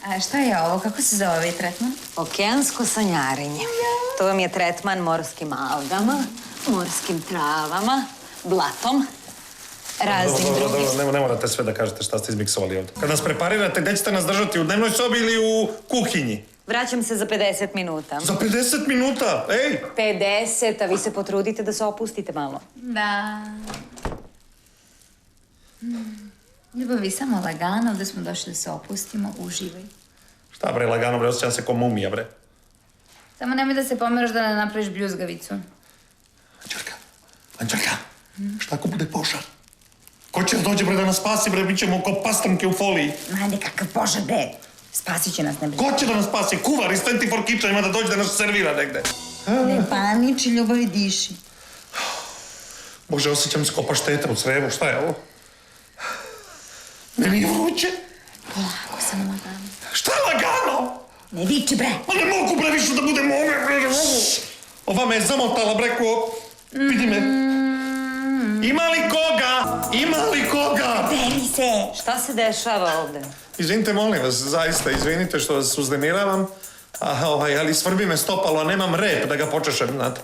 A šta je ovo? Kako se zove ovaj tretman? Okeansko sanjarenje. To vam je tretman morskim algama, morskim travama, blatom, raznim drugim... Dobro, ne morate sve da kažete šta ste izmiksovali ovde. Kad nas preparirate, gde ćete nas držati? U dnevnoj sobi ili u kuhinji? Vraćam se za 50 minuta. Za 50 minuta? Ej! 50, a vi se potrudite da se opustite malo. Da. Ljubavi, samo lagano, ovde smo došli da se opustimo, uživaj. Šta bre, lagano bre, osjećam se ko mumija bre. Samo nemoj da se pomeraš da ne napraviš bljuzgavicu. Anđelka, šta ako bude požar? Ko će dođe bre da nas spasi bre, bit ćemo ko pastrnke u foliji. Ma, nekakav požar, bre. Spasit će nas, ne Ko će da nas spasi? Kuvar iz 24 Kitchen ima da dođe da nas servira negde. Ne paniči, ljubavi, diši. Bože, osjećam se ko pašteta u crevu, šta je ovo? Meni je vruće. Polako, samo lagano. Šta lagano? Ne viči, bre. Ma ne mogu bre više da budem ome, bre, ne mogu. Ova me je zamotala bre ko... Vidi me. Ima li koga? Ima li koga? Beri se. Šta se dešava ovde? Izvinite, molim vas, zaista, izvinite što vas uznemiravam, ali svrbi me stopalo, a nemam rep da ga počešem, znate.